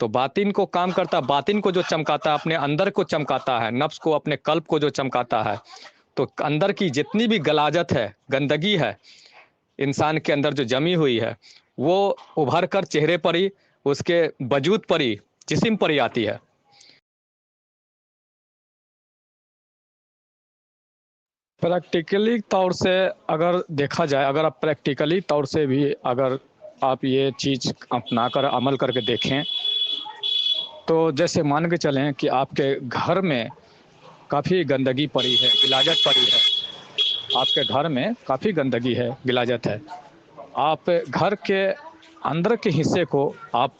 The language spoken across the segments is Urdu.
تو باطن کو کام کرتا ہے، باطن کو جو چمکاتا ہے اپنے اندر کو چمکاتا ہے، نفس کو اپنے قلب کو جو چمکاتا ہے، تو اندر کی جتنی بھی غلاظت ہے، گندگی ہے انسان کے اندر جو جمی ہوئی ہے، وہ ابھر کر چہرے پر ہی، اس کے وجود پر ہی، جسم پر ہی آتی ہے۔ پریکٹیکلی طور سے اگر دیکھا جائے، اگر آپ پریکٹیکلی طور سے بھی اگر آپ یہ چیز اپنا کر عمل کر کے دیکھیں، تو جیسے مان کے چلیں کہ آپ کے گھر میں کافی گندگی پڑی ہے، غلاظت پڑی ہے، آپ کے گھر میں کافی گندگی ہے، غلاظت ہے، آپ گھر کے اندر کے حصے کو آپ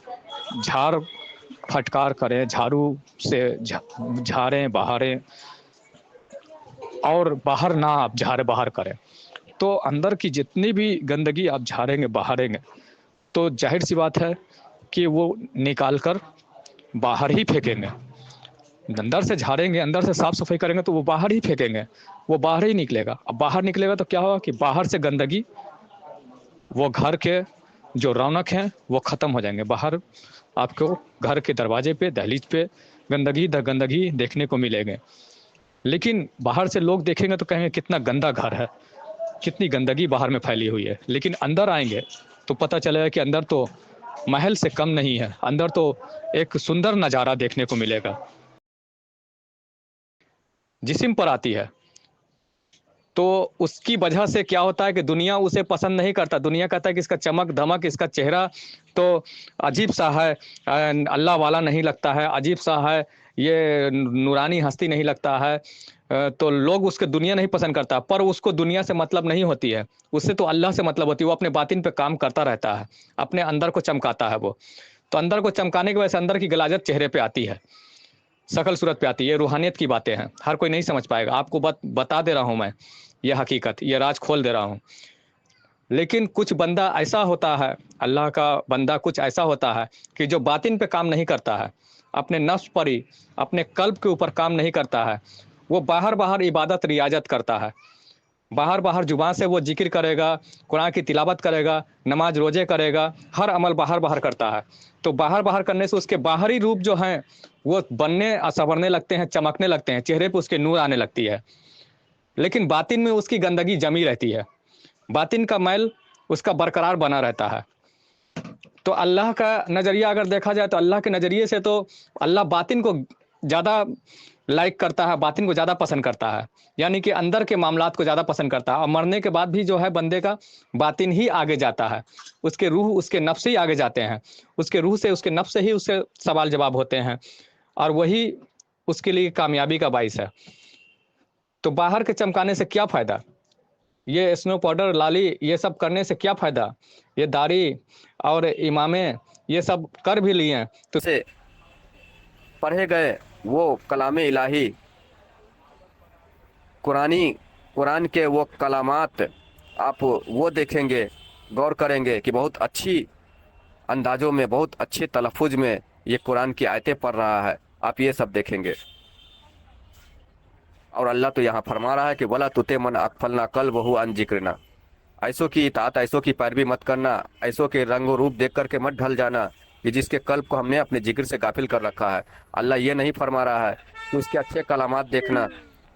جھاڑ پھٹکار کریں، جھاڑو سے جھاڑیں بہاریں، اور باہر نہ آپ جھاڑے باہر کریں، تو اندر کی جتنی بھی گندگی آپ جھاڑیں گے بہاریں گے، تو ظاہر سی بات ہے کہ وہ نکال کر باہر ہی پھینکیں گے۔ اندر سے جھاڑیں گے، اندر سے صاف صفائی کریں گے تو وہ باہر ہی پھینکیں گے، وہ باہر ہی نکلے گا۔ اب باہر نکلے گا تو کیا ہوگا کہ باہر سے گندگی، وہ گھر کے جو رونق ہیں وہ ختم ہو جائیں گے۔ باہر آپ کو گھر کے دروازے پہ، دہلیز پہ گندگی دیکھنے کو ملے گے، لیکن باہر سے لوگ دیکھیں گے تو کہیں گے کتنا گندا گھر ہے، کتنی گندگی باہر میں پھیلی ہوئی ہے، لیکن اندر آئیں گے تو پتہ چلے گا کہ اندر تو محل سے کم نہیں ہے، اندر تو ایک سندر نظارہ دیکھنے کو ملے گا۔ جسم پر آتی ہے تو اس کی وجہ سے کیا ہوتا ہے کہ دنیا اسے پسند نہیں کرتا، دنیا کہتا ہے کہ اس کا چمک دمک، اس کا چہرہ تو عجیب سا ہے، اللہ والا نہیں لگتا ہے، عجیب سا ہے، یہ نورانی ہستی نہیں لگتا ہے، تو لوگ اس کے دنیا نہیں پسند کرتا، پر اس کو دنیا سے مطلب نہیں ہوتی ہے، اس سے تو اللہ سے مطلب ہوتی ہے، وہ اپنے باطن پہ کام کرتا رہتا ہے، اپنے اندر کو چمکاتا ہے وہ، تو اندر کو چمکانے کی وجہ سے اندر کی غلاظت چہرے پہ آتی ہے، شکل صورت پہ آتی ہے۔ یہ روحانیت کی باتیں ہیں، ہر کوئی نہیں سمجھ پائے گا، آپ کو بتا دے رہا ہوں میں یہ حقیقت، یہ راز کھول دے رہا ہوں۔ لیکن کچھ بندہ ایسا ہوتا ہے، اللہ کا بندہ کچھ ایسا ہوتا ہے کہ جو باطن پہ کام نہیں کرتا ہے، اپنے نفس پر ہی، اپنے قلب کے اوپر کام نہیں کرتا ہے، وہ باہر عبادت ریاضت کرتا ہے، باہر زبان سے وہ ذکر کرے گا، قرآن کی تلاوت کرے گا، نماز روزے کرے گا، ہر عمل باہر کرتا ہے، تو باہر کرنے سے اس کے باہری روپ جو ہیں وہ بننے سنورنے لگتے ہیں، چمکنے لگتے ہیں، چہرے پہ اس کے نور آنے لگتی ہے، لیکن باطن میں اس کی گندگی جمی رہتی ہے، باطن کا میل اس کا برقرار بنا رہتا ہے۔ تو اللہ کا نظریہ اگر دیکھا جائے تو اللہ کے نظریے سے تو اللہ باطن کو زیادہ لائک کرتا ہے، باطن کو زیادہ پسند کرتا ہے، یعنی کہ اندر کے معاملات کو زیادہ پسند کرتا ہے، اور مرنے کے بعد بھی جو ہے بندے کا باطن ہی آگے جاتا ہے، اس کے روح، اس کے نفس ہی آگے جاتے ہیں، اس کے روح سے، اس کے نفس سے ہی اس سے سوال جواب ہوتے ہیں، اور وہی اس کے لیے کامیابی کا باعث ہے۔ تو باہر کے چمکانے سے کیا فائدہ؟ یہ اسنو پاؤڈر، لالی، یہ سب کرنے سے کیا فائدہ؟ یہ داڑھی اور امامے یہ سب کر بھی لیے تو سے پڑھے گئے وہ کلام الہی، قرآن کے وہ کلامات آپ وہ دیکھیں گے، غور کریں گے کہ بہت اچھی اندازوں میں، بہت اچھے تلفظ میں یہ قرآن کی آیتیں پڑھ رہا ہے، آپ یہ سب دیکھیں گے۔ اور اللہ تو یہاں فرما رہا ہے کہ وَلَا تُطِعْ مَنْ أَغْفَلْنَا قَلْبَهُ عَنْ ذِكْرِنَا، ایسوں کی اطاعت، ایسوں کی پیروی مت کرنا، ایسوں کے رنگ و روپ دیکھ کر کے مت ڈھل جانا کہ جس کے قلب کو ہم نے اپنے ذکر سے غافل کر رکھا ہے۔ اللہ یہ نہیں فرما رہا ہے کہ اس کے اچھے کلامات دیکھنا،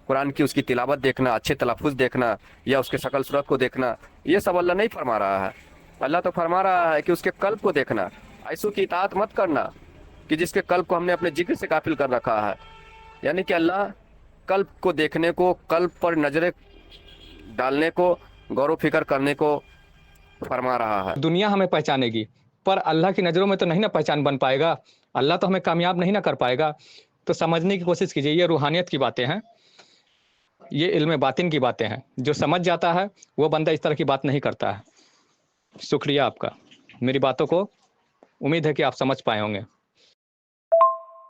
قرآن کی اس کی تلاوت دیکھنا، اچھے تلفظ دیکھنا، یا اس کے شکل صورت کو دیکھنا، یہ سب اللہ نہیں فرما رہا ہے۔ اللہ تو فرما رہا ہے کہ اس کے قلب کو دیکھنا، ایسوں کی اطاعت مت کرنا کہ جس کے قلب کو ہم نے اپنے ذکر سے غافل کر رکھا ہے۔ یعنی کہ اللہ قلب کو دیکھنے کو، قلب پر نظریں ڈالنے کو، غور و فکر کرنے کو فرما رہا ہے۔ دنیا ہمیں پہچانے گی، پر اللہ کی نظروں میں تو نہیں نا پہچان بن پائے گا، اللہ تو ہمیں کامیاب نہیں نہ کر پائے گا۔ تو سمجھنے کی کوشش کیجیے، یہ روحانیت کی باتیں ہیں، یہ علم باطن کی باتیں ہیں، جو سمجھ جاتا ہے وہ بندہ اس طرح کی بات نہیں کرتا ہے۔ شکریہ آپ کا، میری باتوں کو امید ہے کہ آپ سمجھ پائے ہوں گے۔